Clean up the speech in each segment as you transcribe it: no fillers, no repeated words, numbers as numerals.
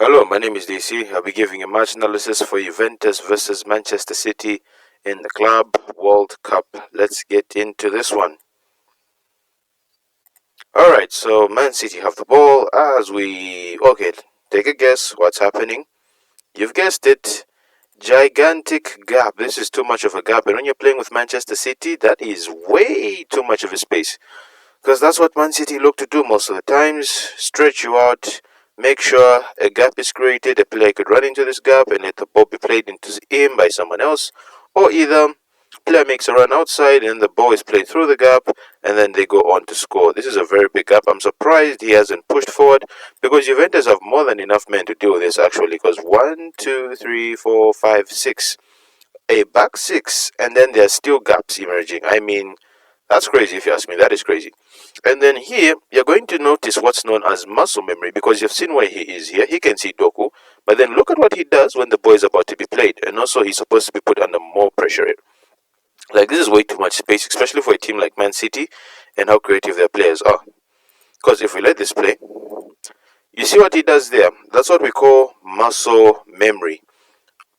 Hello, my name is DC. I'll be giving a match analysis for Juventus versus Manchester City in the Club World Cup. Let's get into this one. Alright, so Man City have the ball Okay, take a guess what's happening. You've guessed it. Gigantic gap. This is too much of a gap. And when you're playing with Manchester City, that is way too much of a space. Because that's what Man City look to do most of the times. Stretch you out, make sure a gap is created, a player could run into this gap and let the ball be played into him by someone else. Or either player makes a run outside and the ball is played through the gap and then they go on to score. This is a very big gap. I'm surprised he hasn't pushed forward because Juventus have more than enough men to deal with this actually. Because 1, 2, 3, 4, 5, 6. A back six, and then there's still gaps emerging. I mean, that's crazy if you ask me. That is crazy. And then here, you're going to notice what's known as muscle memory because you've seen where he is here. He can see Doku, but then look at what he does when the ball is about to be played. And also, he's supposed to be put under more pressure. Like, this is way too much space, especially for a team like Man City and how creative their players are. Because if we let this play, you see what he does there? That's what we call muscle memory.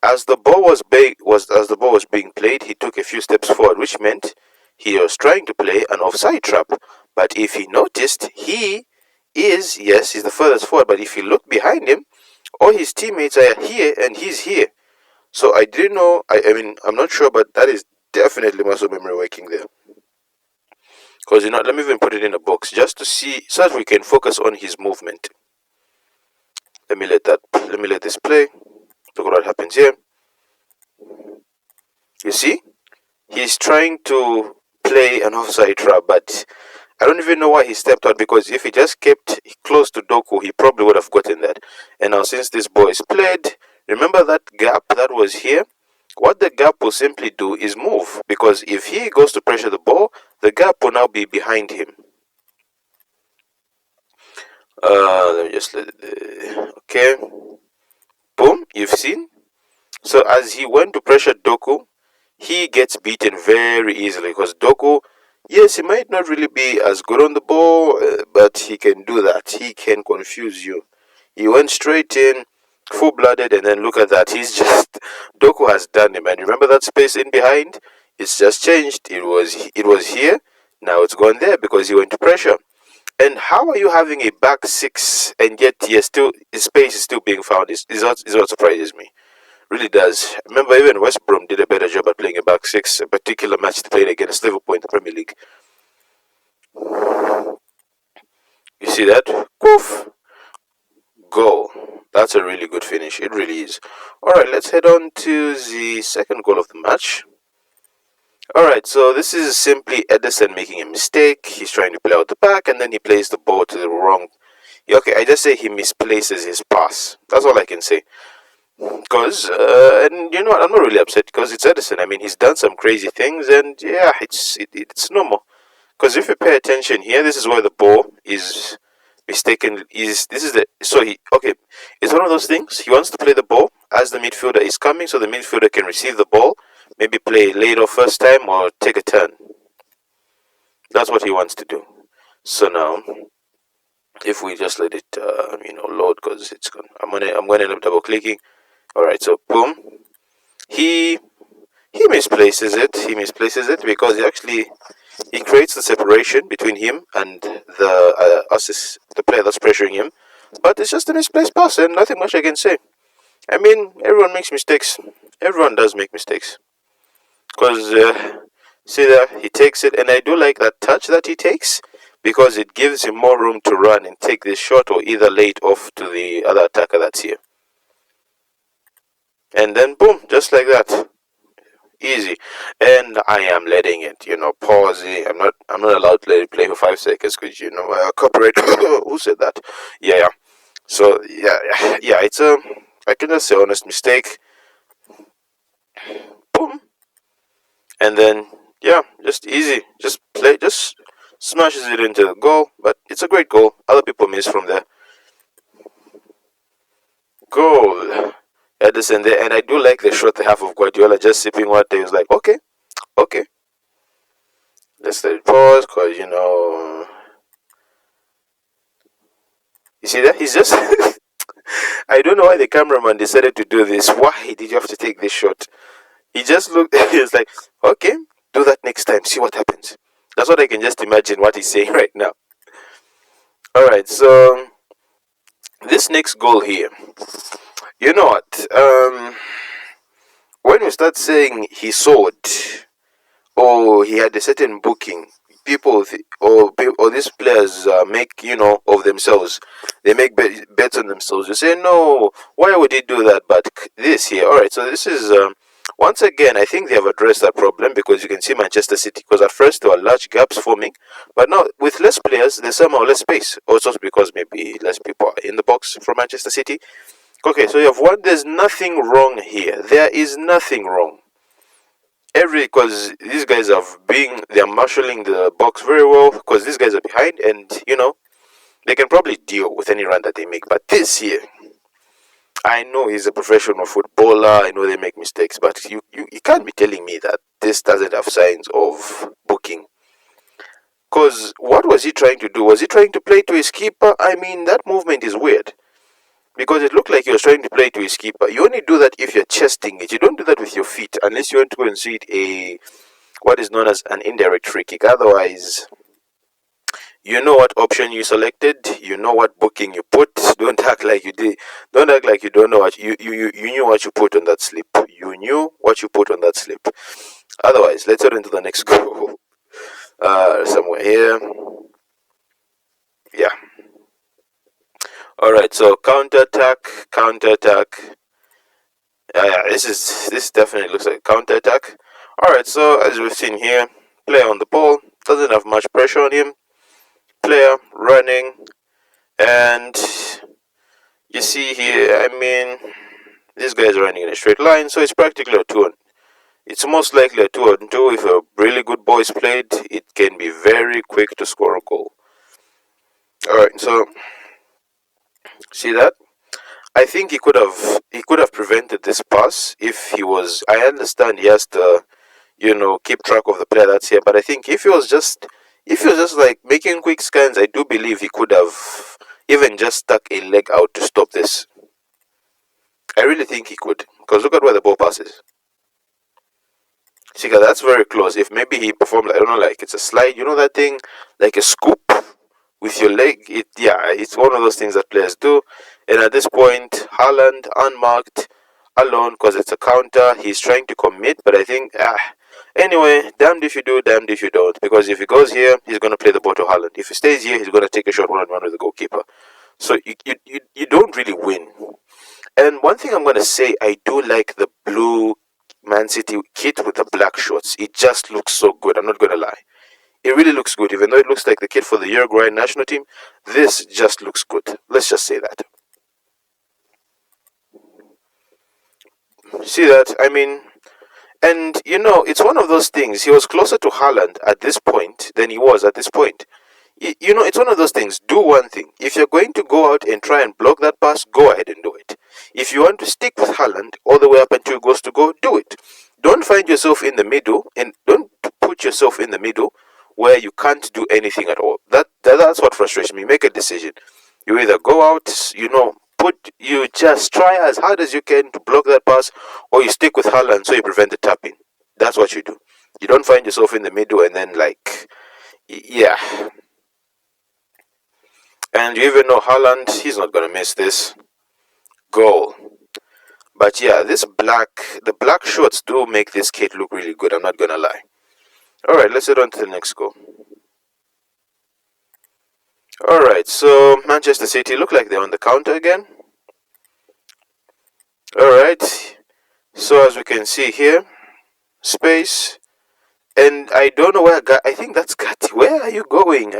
As the ball was being played, he took a few steps forward, which meant he was trying to play an offside trap. But if he noticed, he's the furthest forward. But if you look behind him, all his teammates are here and he's here. So I didn't know. I'm not sure, but that is definitely muscle memory working there. Because let me even put it in a box just to see, so that we can focus on his movement. Let me let this play. Look at what happens here. You see? He's trying to play an offside trap, but I don't even know why he stepped out because if he just kept close to Doku, he probably would have gotten that. And now since this ball is played, remember that gap that was here? What the gap will simply do is move because if he goes to pressure the ball, the gap will now be behind him. Let me just okay. Boom, you've seen? So as he went to pressure Doku, he gets beaten very easily because Doku, yes, he might not really be as good on the ball, but he can do that. He can confuse you. He went straight in, full-blooded, and then look at that. Doku has done him. And remember that space in behind? It's just changed. It was here. Now it's gone there because he went to pressure. And how are you having a back six and yet his space is still being found? Is what surprises me. Really does. Remember, even West Brom did a better job at playing a back six, a particular match they played against Liverpool in the Premier League. You see that? Poof! Goal. That's a really good finish. It really is. Alright, let's head on to the second goal of the match. Alright, so this is simply Edison making a mistake. He's trying to play out the back and then he plays the ball to the wrong. Okay, I just say he misplaces his pass. That's all I can say. Because, and you know what, I'm not really upset because it's Edison. I mean, he's done some crazy things, and yeah, it's normal. Because if you pay attention here, this is where the ball is mistaken. It's one of those things. He wants to play the ball as the midfielder is coming, so the midfielder can receive the ball, maybe play late or first time, or take a turn. That's what he wants to do. So now, if we just let it, load, because it's gonna, I'm gonna end up double clicking. Alright, so boom. He misplaces it. He misplaces it because he creates the separation between him and the player that's pressuring him. But it's just a misplaced pass and nothing much I can say. I mean, everyone makes mistakes. Everyone does make mistakes. Because, see there, he takes it, and I do like that touch that he takes because it gives him more room to run and take this shot or either lay it off to the other attacker that's here. And then boom, just like that, easy. And I am letting it, pause it. I'm not allowed to let it play for 5 seconds because copyright. Who said that? Yeah. So yeah. It's I can just say honest mistake. Boom, and then just easy, just play, just smashes it into the goal. But it's a great goal. Other people miss from there. Goal. Edison there, and I do like the short half of Guardiola just sipping water. He was like, okay, let's let it pause, cause you see that he's just. I don't know why the cameraman decided to do this. Why did you have to take this shot? He just looked. He was like, okay, do that next time. See what happens. That's what I can just imagine what he's saying right now. All right, so this next goal here. You know what? When we start saying he soared, or he had a certain booking, people or these players make of themselves. They make bets on themselves. You say no. Why would he do that? But this here, all right. So this is once again. I think they have addressed that problem because you can see Manchester City. Because at first there were large gaps forming, but now with less players, there's somehow less space. Also because maybe less people are in the box from Manchester City. Okay, so you have one. There's nothing wrong here. There is nothing wrong. Because these guys they're marshalling the box very well because these guys are behind and they can probably deal with any run that they make. But this here, I know he's a professional footballer. I know they make mistakes, but you can't be telling me that this doesn't have signs of booking. Because what was he trying to do? Was he trying to play to his keeper? I mean, that movement is weird. Because it looked like he was trying to play to his keeper. You only do that if you're chesting it. You don't do that with your feet unless you want to concede what is known as an indirect free kick. Otherwise, you know what option you selected. You know what booking you put. Don't act like you did. Don't act like you don't know what you knew what you put on that slip. You knew what you put on that slip. Otherwise, let's head into the next goal. Somewhere here. Yeah. All right. So counter attack. This definitely looks like a counter attack. All right. So as we've seen here, player on the ball doesn't have much pressure on him. Player running, and you see here. I mean, this guy's running in a straight line, so it's practically a 2-on. It's most likely a 2-on-2. If a really good ball is played, it can be very quick to score a goal. All right. So see that? I think he could have prevented this pass if he was. I understand he has to, keep track of the player that's here. But I think if he was just like making quick scans, I do believe he could have even just stuck a leg out to stop this. I really think he could, because look at where the ball passes. See, that's very close. If maybe he performed, I don't know, like it's a slide, that thing, like a scoop with your leg. It's one of those things that players do. And at this point, Haaland unmarked, alone, because it's a counter. He's trying to commit, but I think anyway, damned if you do, damned if you don't. Because if he goes here, he's gonna play the ball to Haaland. If he stays here, he's gonna take a shot 1-on-1 with the goalkeeper. So you don't really win. And one thing I'm gonna say, I do like the blue Man City kit with the black shorts. It just looks so good. I'm not gonna lie. It really looks good, even though it looks like the kit for the Uruguay national team. This just looks good. Let's just say that. See that? I mean, and it's one of those things. He was closer to Haaland at this point than he was at this point. It's one of those things. Do one thing. If you're going to go out and try and block that pass, go ahead and do it. If you want to stick with Haaland all the way up until he goes to go, do it. Don't find yourself in the middle, and don't put yourself in the middle where you can't do anything at all. That's what frustrates me. Make a decision. You either go out, you just try as hard as you can to block that pass, or you stick with Haaland so you prevent the tapping. That's what you do. You don't find yourself in the middle and then yeah. And you even know Haaland, he's not gonna miss this goal. But yeah, the black shorts do make this kit look really good. I'm not gonna lie. All right, let's head on to the next goal. All right, so Manchester City look like they're on the counter again. All right, so as we can see here, space, and I don't know where I think that's Gatti. Where are you going?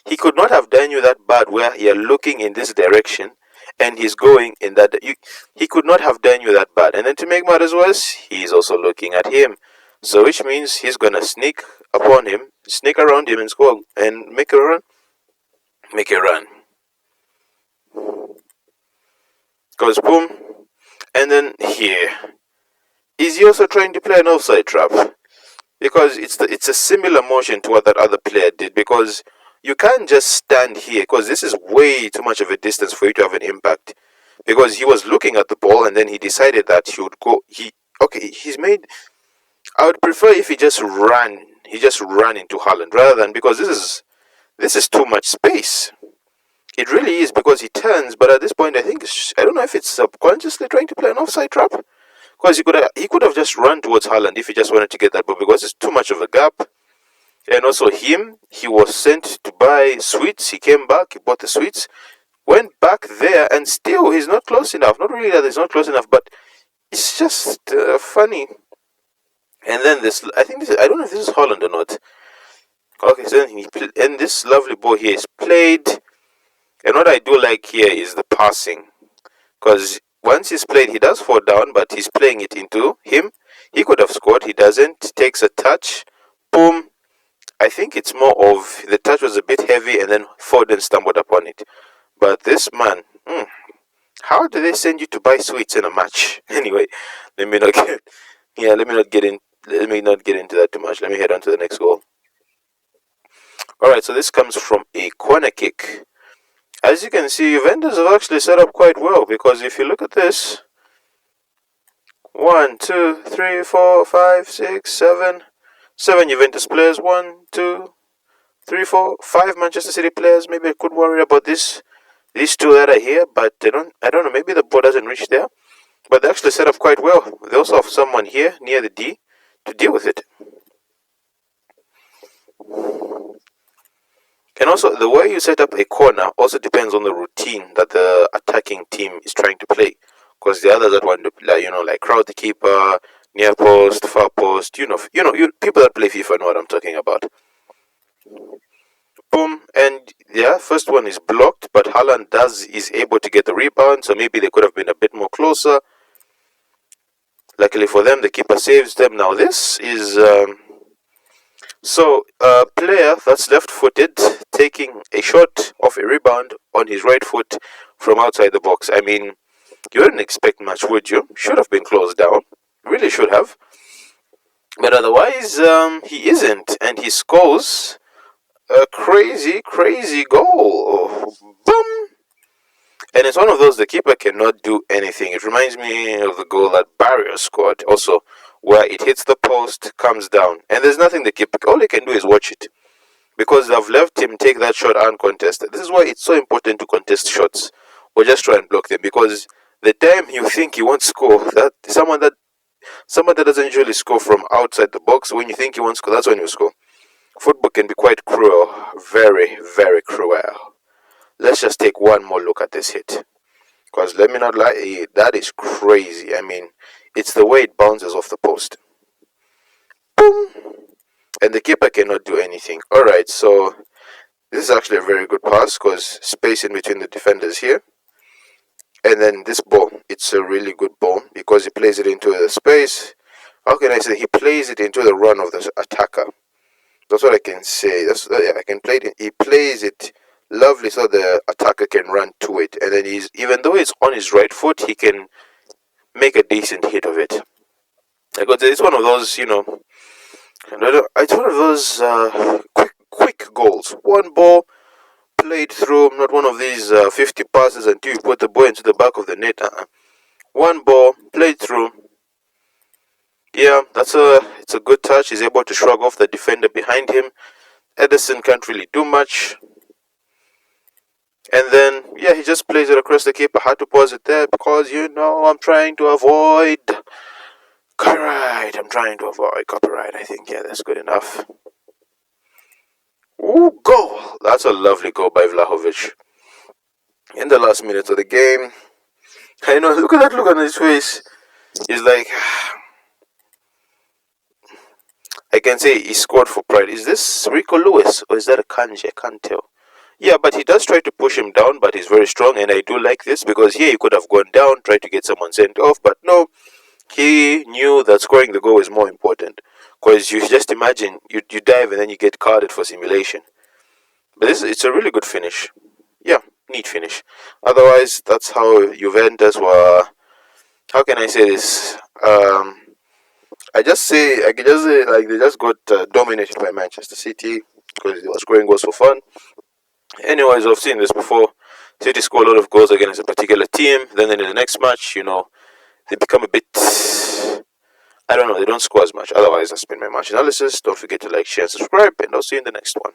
He could not have done you that bad where you're looking in this direction and he's going in that. He could not have done you that bad. And then to make matters worse, he's also looking at him. So which means he's gonna sneak upon him, sneak around him and score and make a run. Make a run. Goes boom. And then here. Is he also trying to play an offside trap? Because it's a similar motion to what that other player did. Because you can't just stand here, because this is way too much of a distance for you to have an impact. because he was looking at the ball and then he decided that he would go. He's made. I would prefer if he just ran. He just ran into Haaland rather than, because this is too much space. It really is, because he turns, but at this point I think I don't know if it's subconsciously trying to play an offside trap, because he could have just run towards Haaland if he just wanted to get that ball, because it's too much of a gap. And also he was sent to buy sweets. He came back, he bought the sweets, went back there, and still he's not close enough. Not really that he's not close enough, but it's just funny. And then I don't know if this is Holland or not. Okay, so then and this lovely ball here is played. And what I do like here is the passing, because once he's played, he does fall down, but he's playing it into him. He could have scored. He doesn't. Takes a touch. Boom. I think it's more of the touch was a bit heavy, and then Foden stumbled upon it. But this man, how do they send you to buy sweets in a match? Anyway, let me not get into that too much. Let me head on to the next goal. Alright, so this comes from a corner kick. As you can see, Juventus have actually set up quite well, because if you look at this, 1, 2, 3, 4, 5, 6, 7 Juventus players, 1, 2, 3, 4, 5 Manchester City players. Maybe I could worry about these two that are here, but I don't know, maybe the ball doesn't reach there. But they actually set up quite well. They also have someone here near the D to deal with it. And also, the way you set up a corner also depends on the routine that the attacking team is trying to play. Because the others that want to play, like crowd the keeper, near post, far post, you people that play FIFA know what I'm talking about. Boom, and yeah, first one is blocked, but Haaland is able to get the rebound, so maybe they could have been a bit more closer. Luckily for them, the keeper saves them. Now this is a player that's left-footed taking a shot off a rebound on his right foot from outside the box. I mean, you wouldn't expect much, would you? Should have been closed down. Really should have. But otherwise, he isn't, and he scores a crazy, crazy goal. Oh, boom! And it's one of those the keeper cannot do anything. It reminds me of the goal that Barrios scored, also, where it hits the post, comes down, and there's nothing the keeper. All he can do is watch it, because they've left him take that shot uncontested. This is why it's so important to contest shots, or just try and block them, because the time you think you won't score, that someone that doesn't usually score from outside the box, when you think you won't score, that's when you score. Football can be quite cruel, very, very cruel. Let's just take one more look at this hit, because let me not lie, that is crazy. I mean, it's the way it bounces off the post. Boom! And the keeper cannot do anything. Alright, so this is actually a very good pass, because space in between the defenders here. And then this ball, it's a really good ball, because he plays it into the space. How can I say? He plays it into the run of the attacker. That's what I can say. I can play it. He plays it lovely, so the attacker can run to it, and then even though it's on his right foot, he can make a decent hit of it. Because it's one of those, it's one of those quick goals. One ball played through, not one of these 50 passes until you put the ball into the back of the net. One ball played through. Yeah, it's a good touch. He's able to shrug off the defender behind him. Edison can't really do much. And then, yeah, he just plays it across the keeper. Had to pause it there because, I'm trying to avoid copyright. I think, yeah, that's good enough. Ooh, goal. That's a lovely goal by Vlahovic. In the last minute of the game. I know, look at that look on his face. He's like, I can say he scored for pride. Is this Rico Lewis or is that a Kanji? I can't tell. Yeah, but he does try to push him down, but he's very strong, and I do like this, because here he could have gone down, tried to get someone sent off, but no, he knew that scoring the goal is more important, because you just imagine, you dive and then you get carded for simulation. But it's a really good finish. Yeah, neat finish. Otherwise, that's how Juventus were, how can I say this, I can just say like they just got dominated by Manchester City, because they were scoring goals for fun. Anyways, I've seen this before. City score a lot of goals against a particular team, then in the next match, they become a bit, I don't know, they don't score as much. Otherwise, that's been my match analysis. Don't forget to like, share, and subscribe, and I'll see you in the next one.